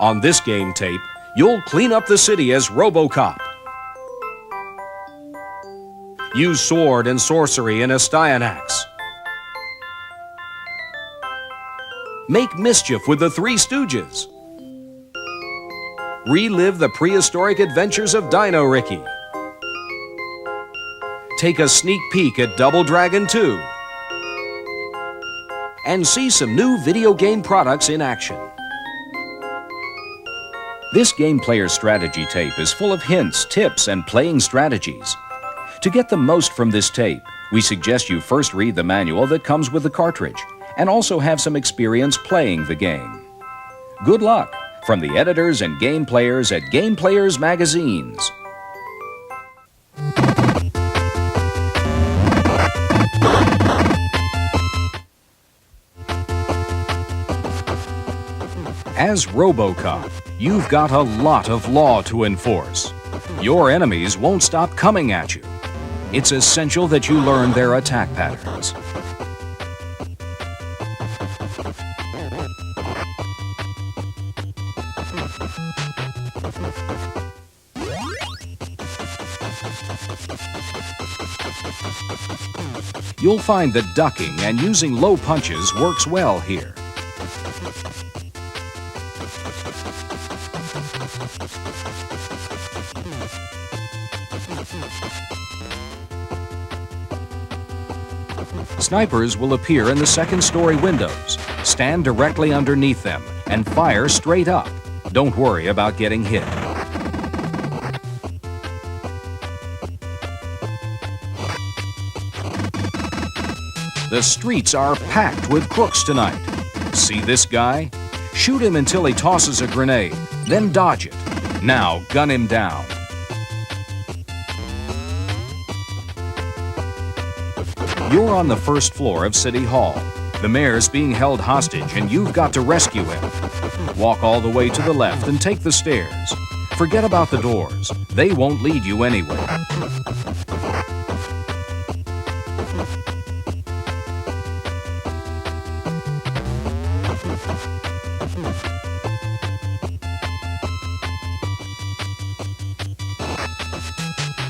On this game tape, you'll clean up the city as RoboCop. Use sword and sorcery in Astyanax. Make mischief with the Three Stooges. Relive the prehistoric adventures of Dino Ricky. Take a sneak peek at Double Dragon 2. And see some new video game products in action. This Game Player Strategy tape is full of hints, tips, and playing strategies. To get the most from this tape, we suggest you first read the manual that comes with the cartridge and also have some experience playing the game. Good luck from the editors and game players at Game Players Magazines. As RoboCop, you've got a lot of law to enforce. Your enemies won't stop coming at you. It's essential that you learn their attack patterns. You'll find that ducking and using low punches works well here. Snipers will appear in the second-story windows. Stand directly underneath them and fire straight up. Don't worry about getting hit. The streets are packed with crooks tonight. See this guy? Shoot him until he tosses a grenade, then dodge it. Now gun him down. You're on the first floor of City Hall. The mayor's being held hostage and you've got to rescue him. Walk all the way to the left and take the stairs. Forget about the doors. They won't lead you anywhere.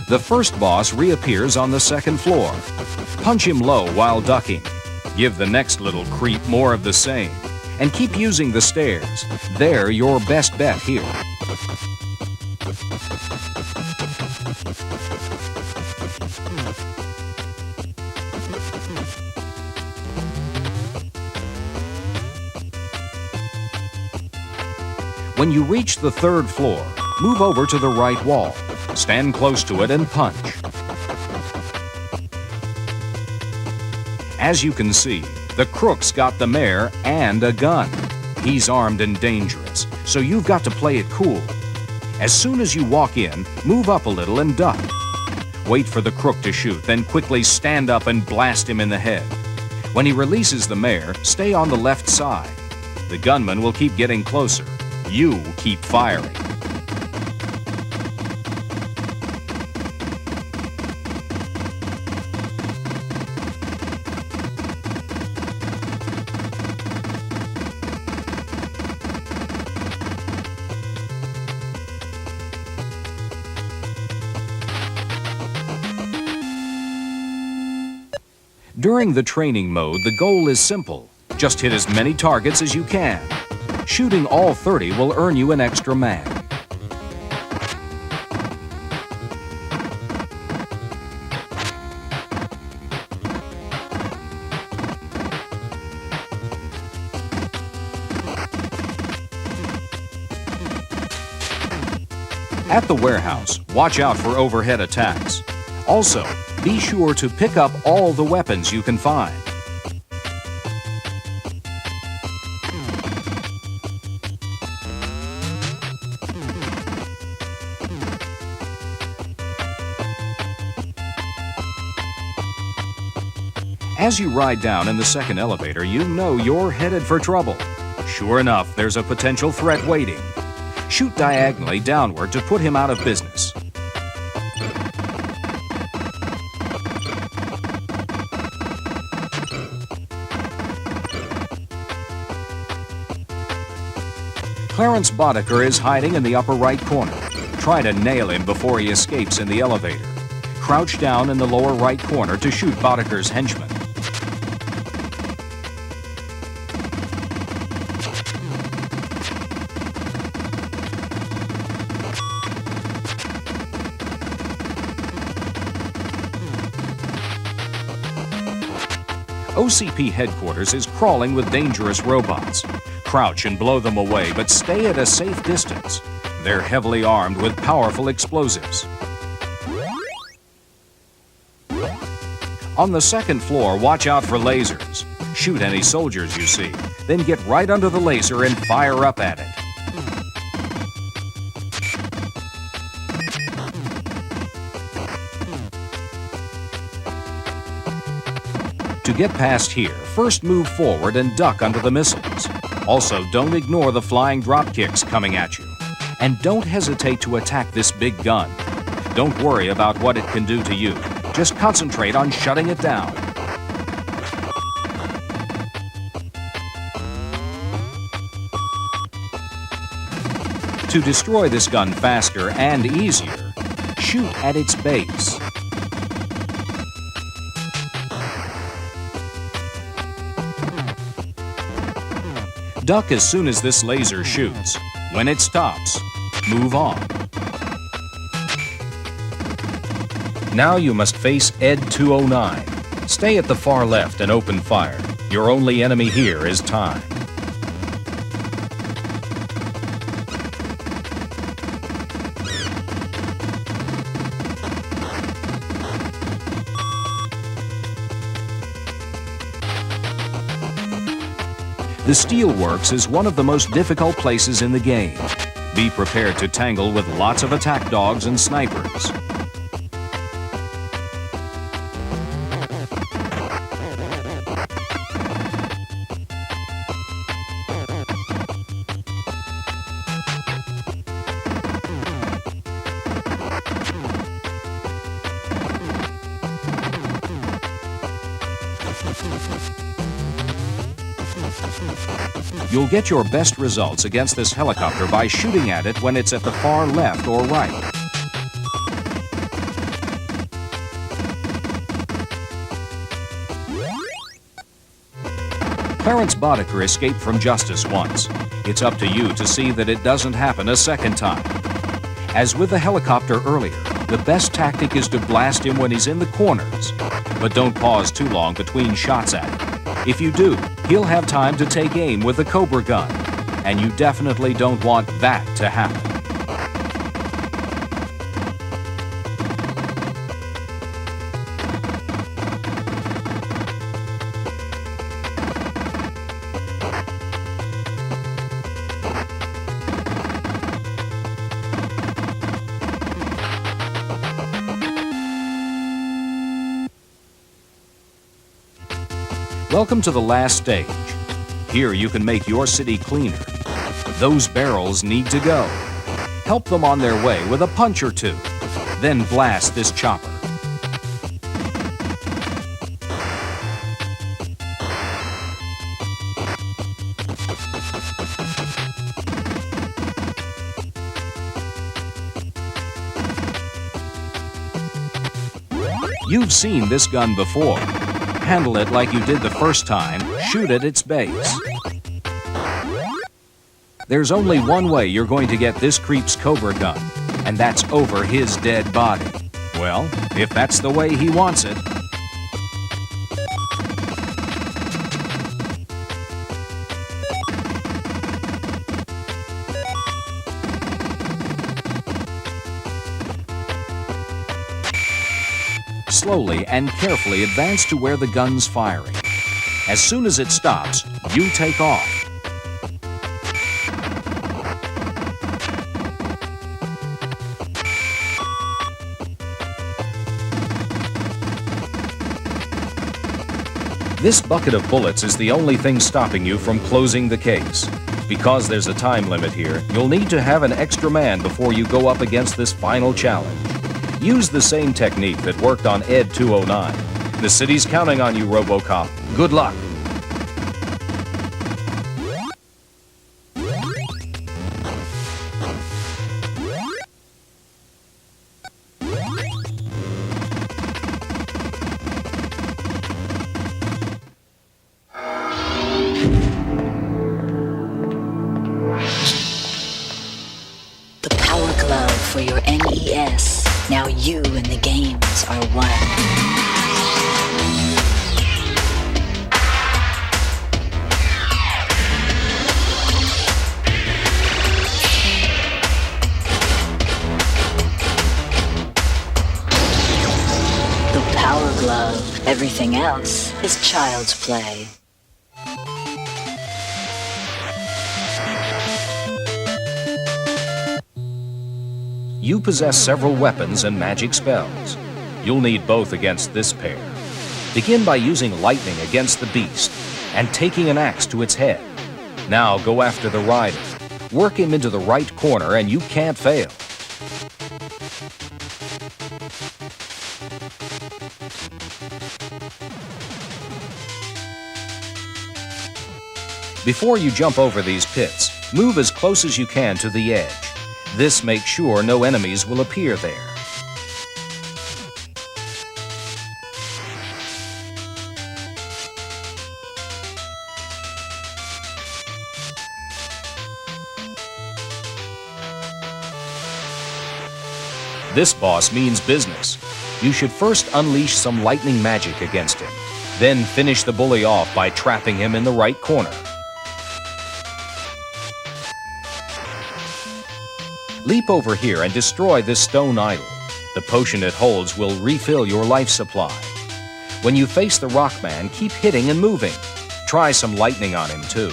The first boss reappears on the second floor. Punch him low while ducking. Give the next little creep more of the same. And keep using the stairs. They're your best bet here. When you reach the third floor, move over to the right wall. Stand close to it and punch. As you can see, the crook's got the mayor and a gun. He's armed and dangerous, so you've got to play it cool. As soon as you walk in, move up a little and duck. Wait for the crook to shoot, then quickly stand up and blast him in the head. When he releases the mayor, stay on the left side. The gunman will keep getting closer. You keep firing. During the training mode, the goal is simple. Just hit as many targets as you can. Shooting all 30 will earn you an extra man. At the warehouse, watch out for overhead attacks. Also, be sure to pick up all the weapons you can find. As you ride down in the second elevator, you know you're headed for trouble. Sure enough, there's a potential threat waiting. Shoot diagonally downward to put him out of business. Clarence Boddicker is hiding in the upper right corner. Try to nail him before he escapes in the elevator. Crouch down in the lower right corner to shoot Boddicker's henchman. OCP headquarters is crawling with dangerous robots. Crouch and blow them away, but stay at a safe distance. They're heavily armed with powerful explosives. On the second floor, watch out for lasers. Shoot any soldiers you see, then get right under the laser and fire up at it. To get past here, first move forward and duck under the missiles. Also, don't ignore the flying drop kicks coming at you. And don't hesitate to attack this big gun. Don't worry about what it can do to you. Just concentrate on shutting it down. To destroy this gun faster and easier, shoot at its base. Duck as soon as this laser shoots. When it stops, move on. Now you must face Ed 209. Stay at the far left and open fire. Your only enemy here is time. The Steelworks is one of the most difficult places in the game. Be prepared to tangle with lots of attack dogs and snipers. You'll get your best results against this helicopter by shooting at it when it's at the far left or right. Clarence Boddicker escaped from justice once. It's up to you to see that it doesn't happen a second time. As with the helicopter earlier, the best tactic is to blast him when he's in the corners. But don't pause too long between shots at him. If you do, he'll have time to take aim with the Cobra gun, and you definitely don't want that to happen. Welcome to the last stage. Here you can make your city cleaner. Those barrels need to go. Help them on their way with a punch or two. Then blast this chopper. You've seen this gun before. Handle it like you did the first time. Shoot at its base. There's only one way you're going to get this creep's Cobra gun, and that's over his dead body. Well, if that's the way he wants it. Slowly and carefully advance to where the gun's firing. As soon as it stops, you take off. This bucket of bullets is the only thing stopping you from closing the case. Because there's a time limit here, you'll need to have an extra man before you go up against this final challenge. Use the same technique that worked on Ed 209. The city's counting on you, RoboCop. Good luck. Now you and the games are one. Power glove. Everything else is child's play. You possess several weapons and magic spells. You'll need both against this pair. Begin by using lightning against the beast and taking an axe to its head. Now go after the rider. Work him into the right corner and you can't fail. Before you jump over these pits, move as close as you can to the edge. This makes sure no enemies will appear there. This boss means business. You should first unleash some lightning magic against him. Then finish the bully off by trapping him in the right corner. Leap over here and destroy this stone idol. The potion it holds will refill your life supply. When you face the Rockman, keep hitting and moving. Try some lightning on him too.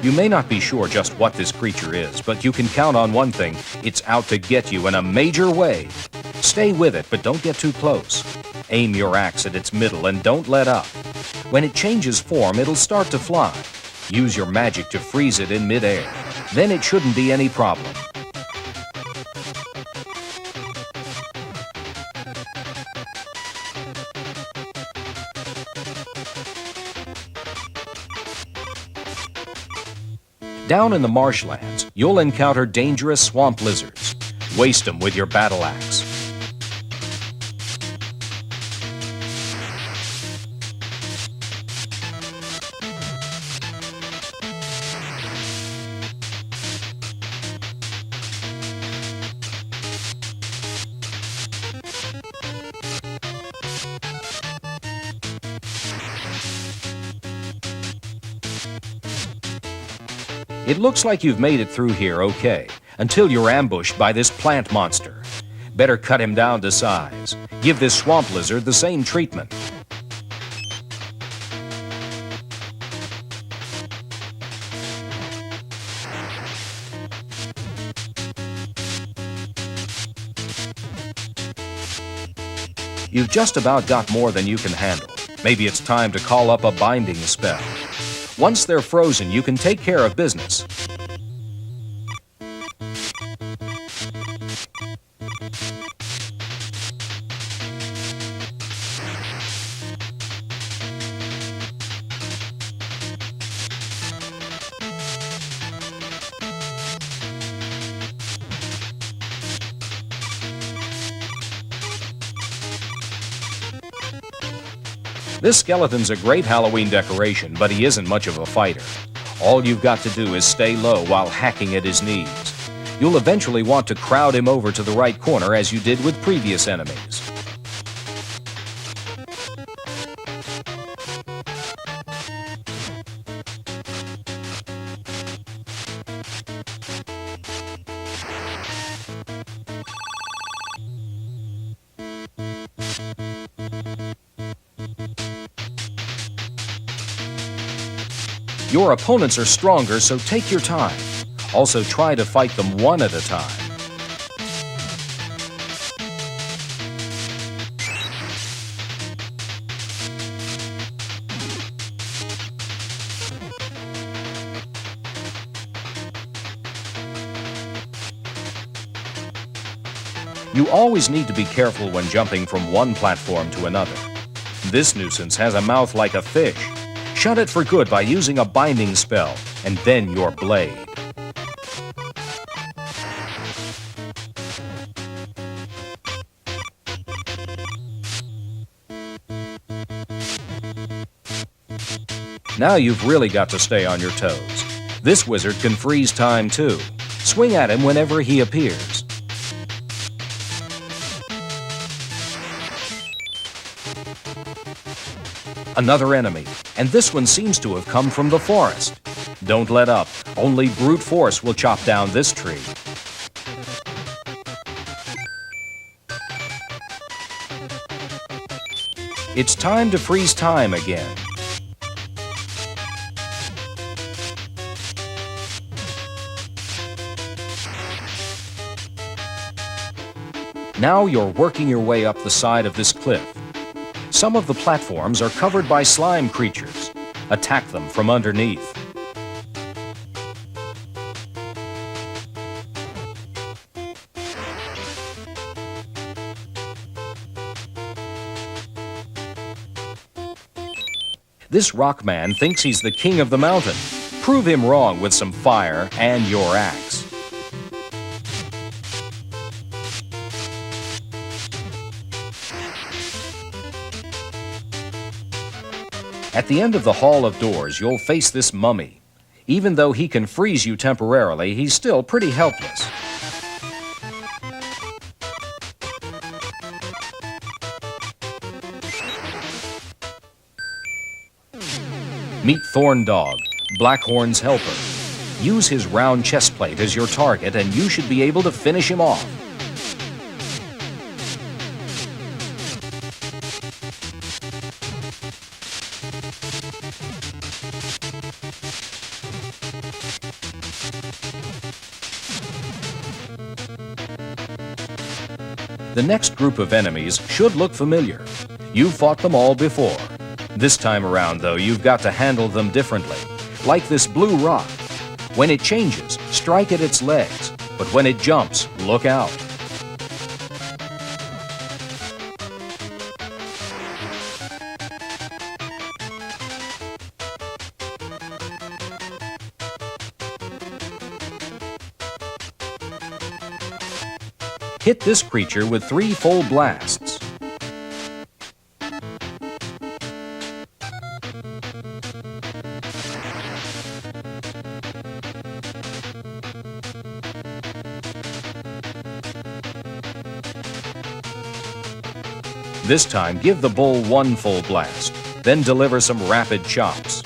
You may not be sure just what this creature is, but you can count on one thing. It's out to get you in a major way. Stay with it, but don't get too close. Aim your axe at its middle and don't let up. When it changes form, it'll start to fly. Use your magic to freeze it in midair. Then it shouldn't be any problem. Down in the marshlands, you'll encounter dangerous swamp lizards. Waste them with your battle axe. It looks like you've made it through here okay, until you're ambushed by this plant monster. Better cut him down to size. Give this swamp lizard the same treatment. You've just about got more than you can handle. Maybe it's time to call up a binding spell. Once they're frozen, you can take care of business. This skeleton's a great Halloween decoration, but he isn't much of a fighter. All you've got to do is stay low while hacking at his knees. You'll eventually want to crowd him over to the right corner as you did with previous enemies. Your opponents are stronger, so take your time. Also try to fight them one at a time. You always need to be careful when jumping from one platform to another. This nuisance has a mouth like a fish. Shut it for good by using a binding spell. and then your blade. Now you've really got to stay on your toes. This wizard can freeze time too. Swing at him whenever he appears. Another enemy, and this one seems to have come from the forest. Don't let up. Only brute force will chop down this tree. It's time to freeze time again. Now you're working your way up the side of this cliff. Some of the platforms are covered by slime creatures. Attack them from underneath. This rock man thinks he's the king of the mountain. Prove him wrong with some fire and your axe. At the end of the Hall of Doors, you'll face this mummy. Even though he can freeze you temporarily, he's still pretty helpless. Meet Thorndog, Blackhorn's helper. Use his round chest plate as your target, and you should be able to finish him off. The next group of enemies should look familiar. You've fought them all before. This time around, though, you've got to handle them differently. Like this blue rock. When it changes, strike at its legs. But when it jumps, look out. Hit this creature with 3 full blasts. This time, give the bull 1 full blast, then deliver some rapid chops.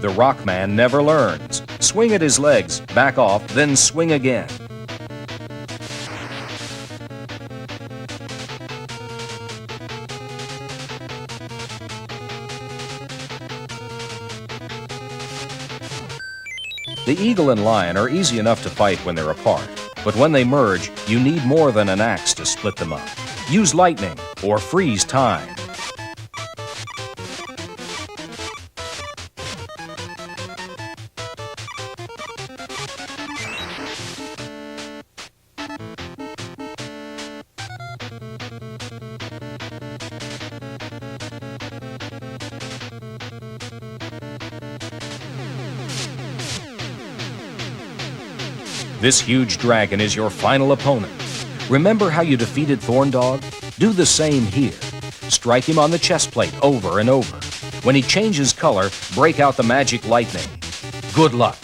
The Rockman never learns. Swing at his legs, back off, then swing again. The eagle and lion are easy enough to fight when they're apart, but when they merge, you need more than an axe to split them up. Use lightning or freeze time. This huge dragon is your final opponent. Remember how you defeated Thorndog? Do the same here. Strike him on the chest plate over and over. When he changes color, break out the magic lightning. Good luck.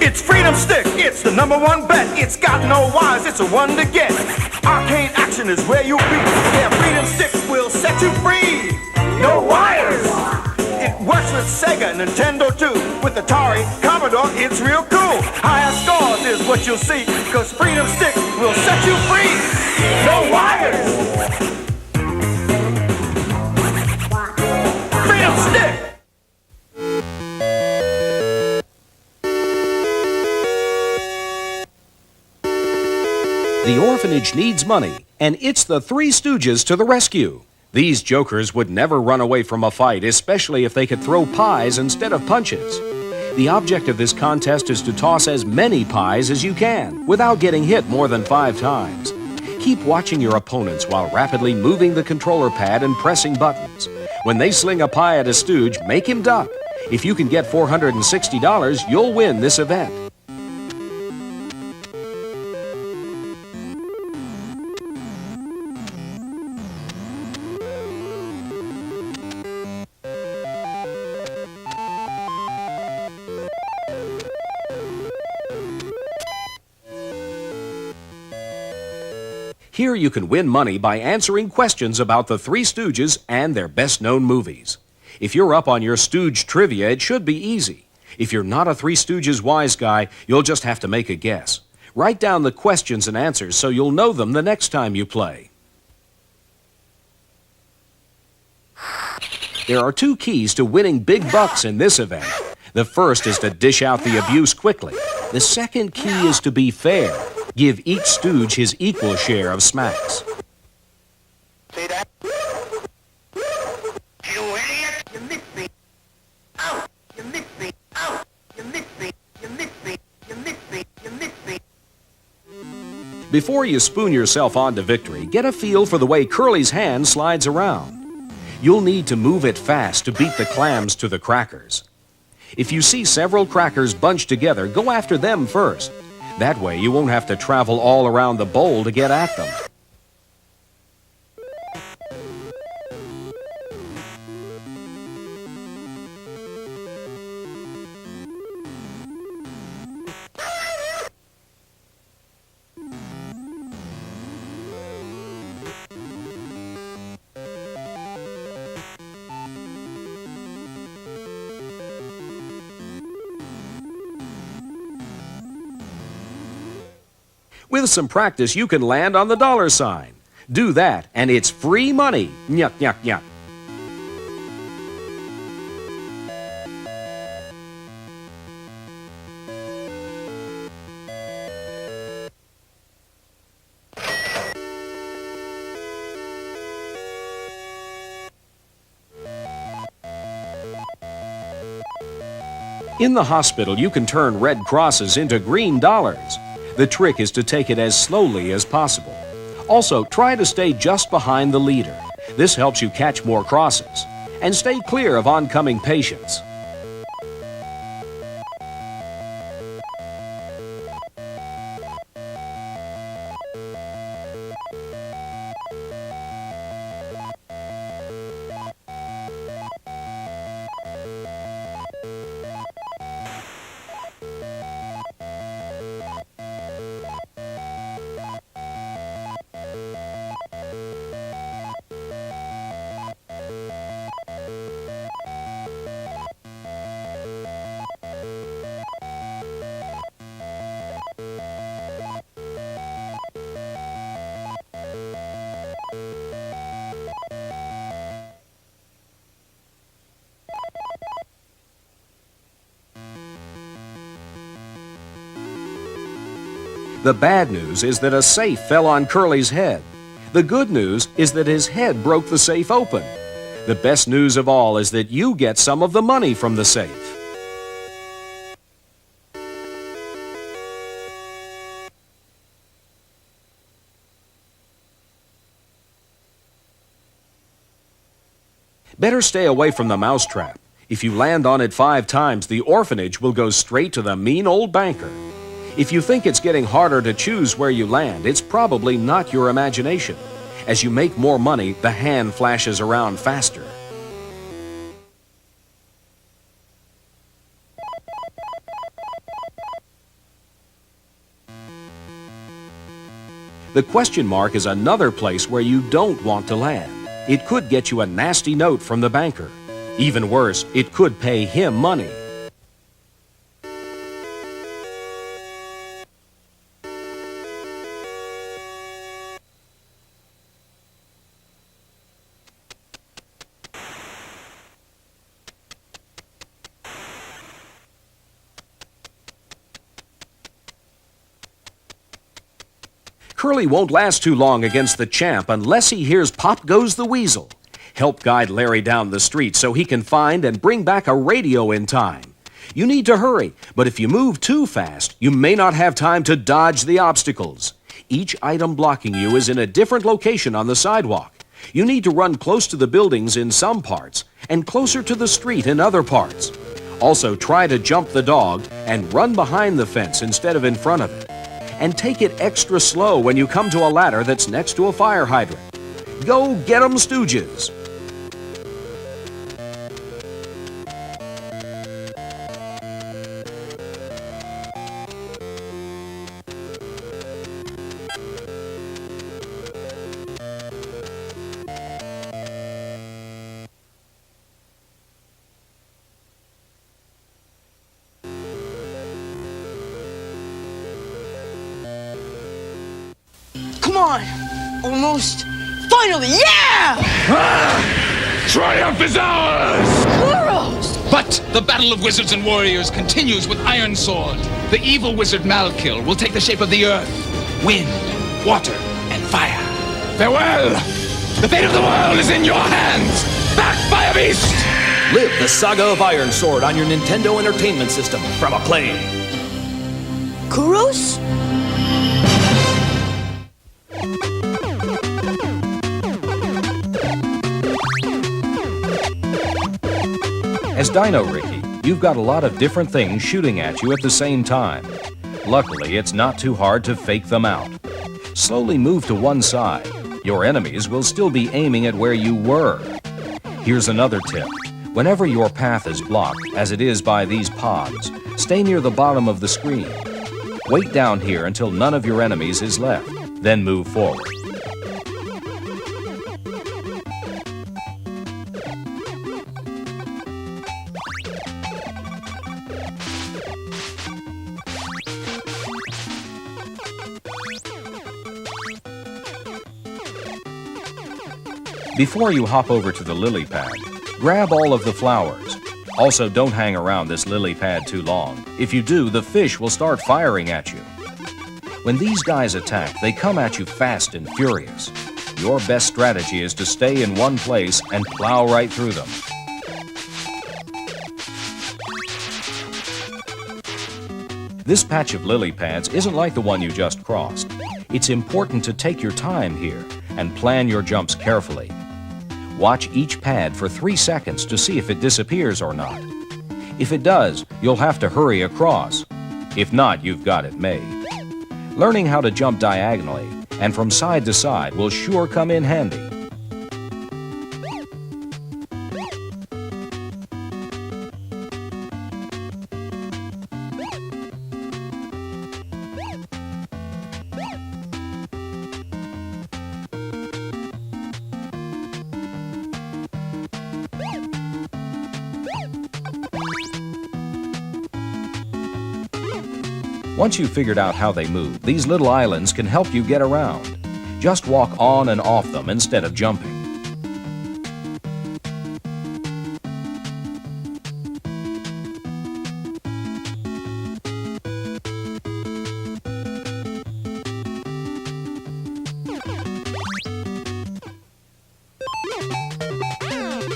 It's Freedom Stick, it's the #1 bet. It's got no wires, it's a one to get. Arcane action is where you'll be. Yeah, Freedom Stick will set you free. No wires! It works with Sega, Nintendo too. With Atari, Commodore, it's real cool. Higher scores is what you'll see, cause Freedom Stick will set you free. No wires! Freedom Stick! The orphanage needs money, and it's the Three Stooges to the rescue. These jokers would never run away from a fight, especially if they could throw pies instead of punches. The object of this contest is to toss as many pies as you can, without getting hit more than 5 times. Keep watching your opponents while rapidly moving the controller pad and pressing buttons. When they sling a pie at a stooge, make him duck. If you can get $460, you'll win this event. Here you can win money by answering questions about the Three Stooges and their best-known movies. If you're up on your Stooge trivia, it should be easy. If you're not a Three Stooges wise guy, you'll just have to make a guess. Write down the questions and answers so you'll know them the next time you play. There are 2 keys to winning big bucks in this event. The first is to dish out the abuse quickly. The second key is to be fair. Give each stooge his equal share of smacks. See that? You idiot! You missed me! Out! You missed me! Out! You missed me! You missed me! You missed me! You missed me! Before you spoon yourself on to victory, get a feel for the way Curly's hand slides around. You'll need to move it fast to beat the clams to the crackers. If you see several crackers bunched together, go after them first. That way you won't have to travel all around the bowl to get at them. With some practice, you can land on the dollar sign. Do that, and it's free money. Nyuk, nyuk, nyuk. In the hospital, you can turn red crosses into green dollars. The trick is to take it as slowly as possible. Also, try to stay just behind the leader. This helps you catch more crosses. And stay clear of oncoming patients. The bad news is that a safe fell on Curly's head. The good news is that his head broke the safe open. The best news of all is that you get some of the money from the safe. Better stay away from the mousetrap. If you land on it 5 times, the orphanage will go straight to the mean old banker. If you think it's getting harder to choose where you land, it's probably not your imagination. As you make more money, the hand flashes around faster. The question mark is another place where you don't want to land. It could get you a nasty note from the banker. Even worse, it could pay him money. Curly won't last too long against the champ unless he hears Pop Goes the Weasel. Help guide Larry down the street so he can find and bring back a radio in time. You need to hurry, but if you move too fast, you may not have time to dodge the obstacles. Each item blocking you is in a different location on the sidewalk. You need to run close to the buildings in some parts and closer to the street in other parts. Also, try to jump the dog and run behind the fence instead of in front of it. And take it extra slow when you come to a ladder that's next to a fire hydrant. Go get 'em, Stooges! Come on! Almost! Finally! Yeah! Triumph is ours! Kuros! But the battle of wizards and warriors continues with Iron Sword. The evil wizard Malkil will take the shape of the earth, wind, water, and fire. Farewell! The fate of the world is in your hands! Back, Fire Beast! Live the saga of Iron Sword on your Nintendo Entertainment System from Acclaim. Kuros? As Dino Ricky, you've got a lot of different things shooting at you at the same time. Luckily, it's not too hard to fake them out. Slowly move to one side. Your enemies will still be aiming at where you were. Here's another tip. Whenever your path is blocked, as it is by these pods, stay near the bottom of the screen. Wait down here until none of your enemies is left, then move forward. Before you hop over to the lily pad, grab all of the flowers. Also, don't hang around this lily pad too long. If you do, the fish will start firing at you. When these guys attack, they come at you fast and furious. Your best strategy is to stay in one place and plow right through them. This patch of lily pads isn't like the one you just crossed. It's important to take your time here and plan your jumps carefully. Watch each pad for 3 seconds to see if it disappears or not. If it does, you'll have to hurry across. If not, you've got it made. Learning how to jump diagonally and from side to side will sure come in handy. Once you've figured out how they move, these little islands can help you get around. Just walk on and off them instead of jumping.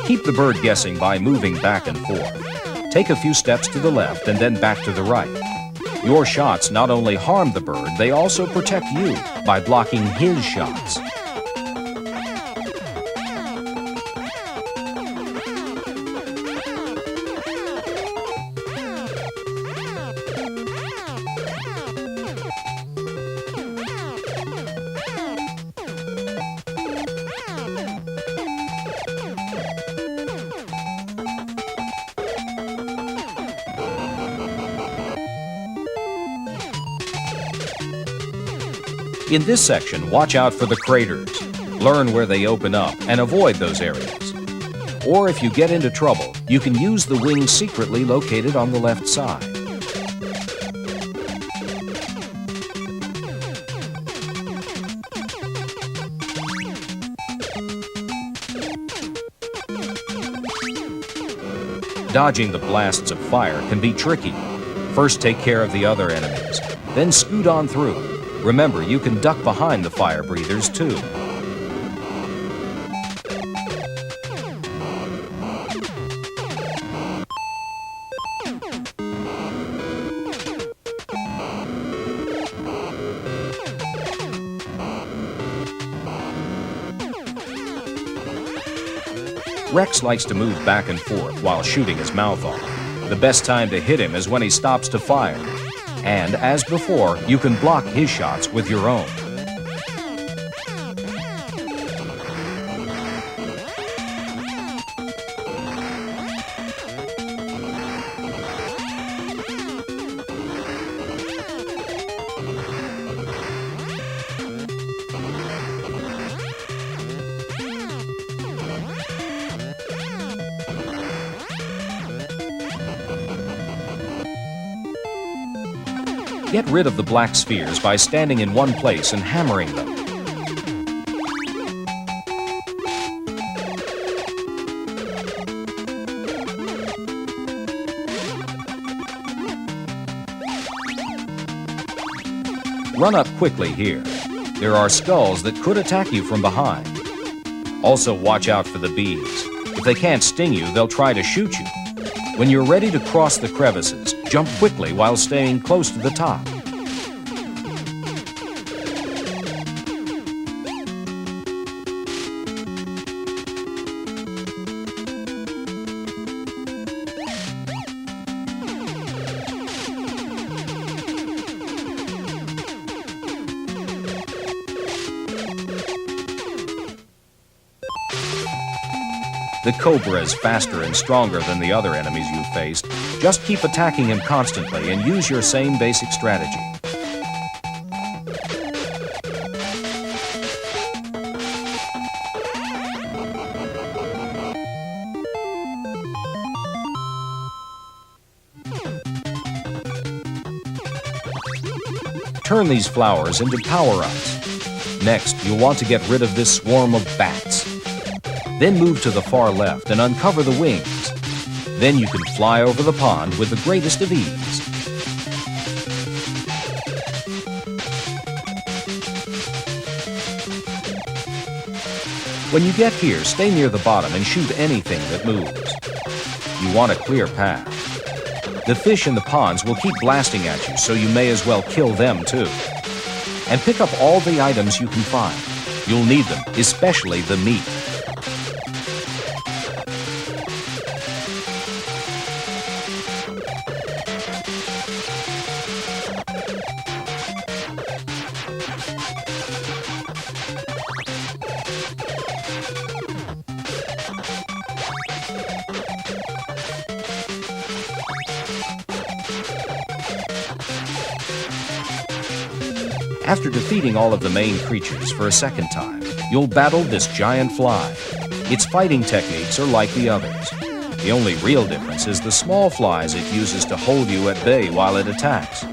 Keep the bird guessing by moving back and forth. Take a few steps to the left and then back to the right. Your shots not only harm the bird, they also protect you by blocking his shots. In this section, watch out for the craters. Learn where they open up and avoid those areas. Or if you get into trouble, you can use the wings secretly located on the left side. Dodging the blasts of fire can be tricky. First, take care of the other enemies, then scoot on through. Remember, you can duck behind the fire breathers too. Rex likes to move back and forth while shooting his mouth off. The best time to hit him is when he stops to fire. And as before, you can block his shots with your own. Get rid of the black spheres by standing in one place and hammering them. Run up quickly here. There are skulls that could attack you from behind. Also watch out for the bees. If they can't sting you, they'll try to shoot you. When you're ready to cross the crevices, jump quickly while staying close to the top. The Cobra is faster and stronger than the other enemies you've faced. Just keep attacking him constantly and use your same basic strategy. Turn these flowers into power-ups. Next, you'll want to get rid of this swarm of bats. Then move to the far left and uncover the wings. Then you can fly over the pond with the greatest of ease. When you get here, stay near the bottom and shoot anything that moves. You want a clear path. The fish in the ponds will keep blasting at you, so you may as well kill them too. And pick up all the items you can find. You'll need them, especially the meat. After defeating all of the main creatures for a second time, you'll battle this giant fly. Its fighting techniques are like the others. The only real difference is the small flies it uses to hold you at bay while it attacks.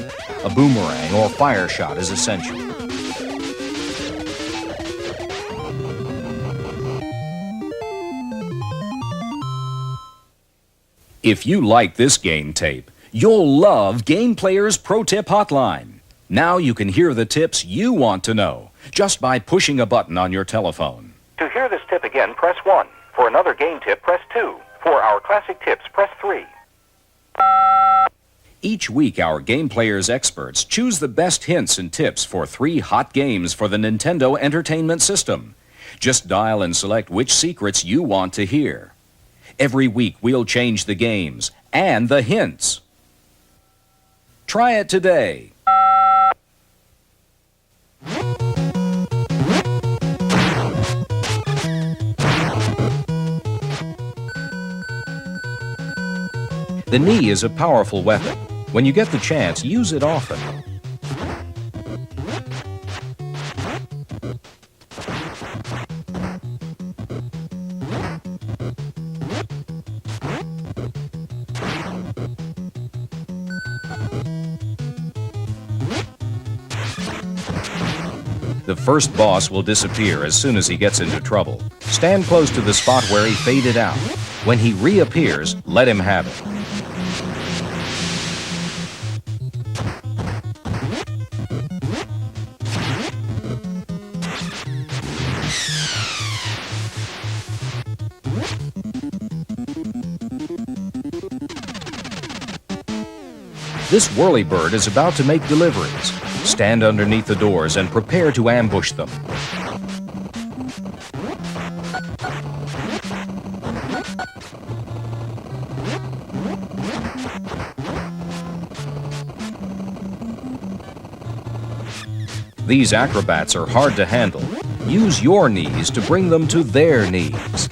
A boomerang or fire shot is essential. If you like this game tape, you'll love Game Player's Pro Tip Hotline. Now you can hear the tips you want to know just by pushing a button on your telephone. To hear this tip again, press 1. For another game tip, press 2. For our classic tips, press 3. Each week, our Game Player's experts choose the best hints and tips for 3 hot games for the Nintendo Entertainment System. Just dial and select which secrets you want to hear. Every week, we'll change the games and the hints. Try it today. The knee is a powerful weapon. When you get the chance, use it often. The first boss will disappear as soon as he gets into trouble. Stand close to the spot where he faded out. When he reappears, let him have it. This whirlybird is about to make deliveries. Stand underneath the doors and prepare to ambush them. These acrobats are hard to handle. Use your knees to bring them to their knees.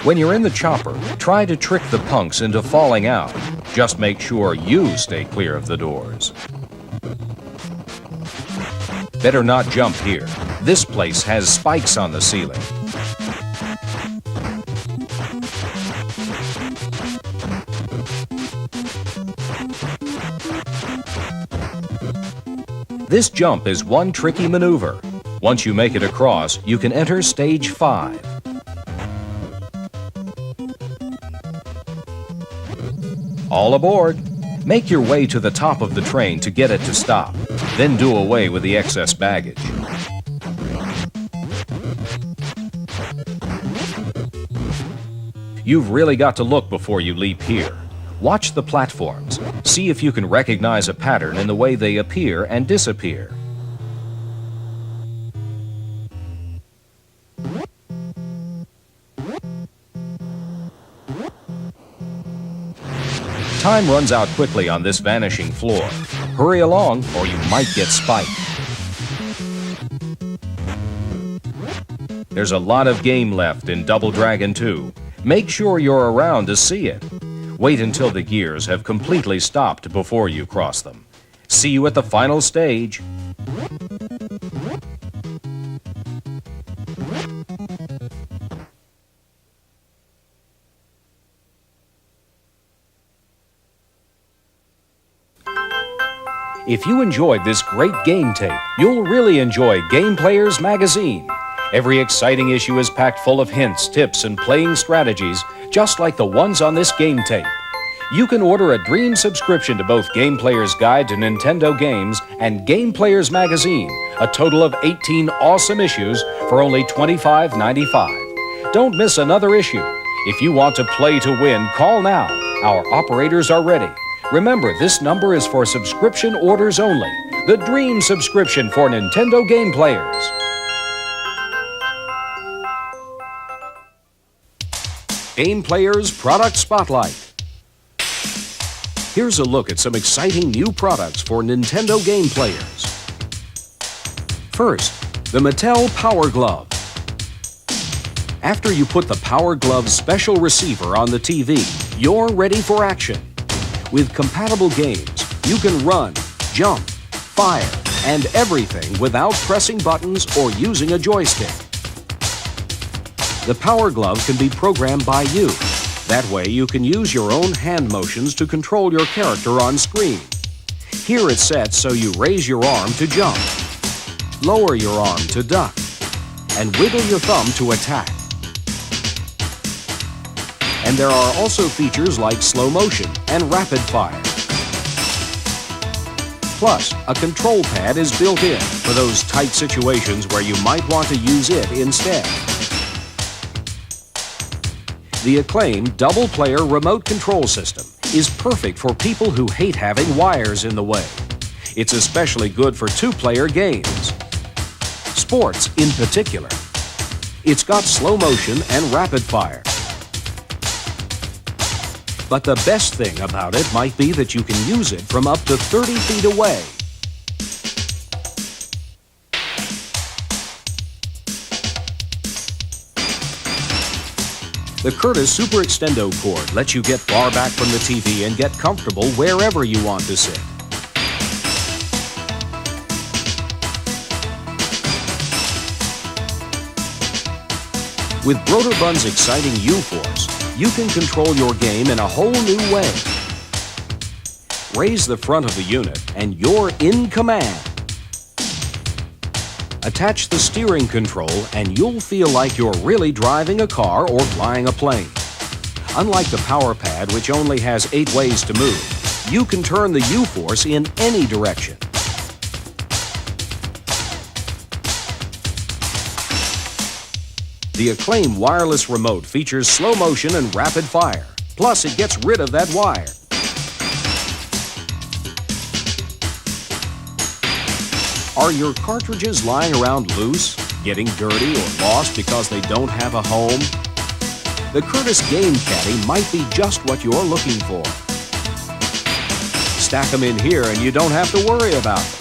When you're in the chopper, try to trick the punks into falling out. Just make sure you stay clear of the doors. Better not jump here. This place has spikes on the ceiling. This jump is one tricky maneuver. Once you make it across, you can enter stage 5. All aboard! Make your way to the top of the train to get it to stop. Then do away with the excess baggage. You've really got to look before you leap here. Watch the platforms. See if you can recognize a pattern in the way they appear and disappear. Time runs out quickly on this vanishing floor. Hurry along or you might get spiked. There's a lot of game left in Double Dragon 2. Make sure you're around to see it. Wait until the gears have completely stopped before you cross them. See you at the final stage. If you enjoyed this great game tape, you'll really enjoy Game Players Magazine. Every exciting issue is packed full of hints, tips, and playing strategies, just like the ones on this game tape. You can order a dream subscription to both Game Player's Guide to Nintendo Games and Game Players Magazine, a total of 18 awesome issues for only $25.95. Don't miss another issue. If you want to play to win, call now. Our operators are ready. Remember, this number is for subscription orders only. The dream subscription for Nintendo Game Players. Game Players Product Spotlight. Here's a look at some exciting new products for Nintendo Game Players. First, the Mattel Power Glove. After you put the Power Glove's special receiver on the TV, you're ready for action. With compatible games, you can run, jump, fire, and everything without pressing buttons or using a joystick. The Power Glove can be programmed by you. That way you can use your own hand motions to control your character on screen. Here it's set so you raise your arm to jump, lower your arm to duck, and wiggle your thumb to attack. And there are also features like slow motion and rapid fire. Plus, a control pad is built in for those tight situations where you might want to use it instead. The acclaimed double-player remote control system is perfect for people who hate having wires in the way. It's especially good for two-player games. Sports in particular. It's got slow motion and rapid fire. But the best thing about it might be that you can use it from up to 30 feet away. The Curtis Super Extendo cord lets you get far back from the TV and get comfortable wherever you want to sit. With Broderbund's exciting U-Force, you can control your game in a whole new way. Raise the front of the unit and you're in command. Attach the steering control and you'll feel like you're really driving a car or flying a plane. Unlike the Power Pad, which only has 8 ways to move, you can turn the U-Force in any direction. The Acclaim wireless remote features slow motion and rapid fire. Plus, it gets rid of that wire. Are your cartridges lying around loose, getting dirty, or lost because they don't have a home? The Curtis Game Caddy might be just what you're looking for. Stack them in here and you don't have to worry about it.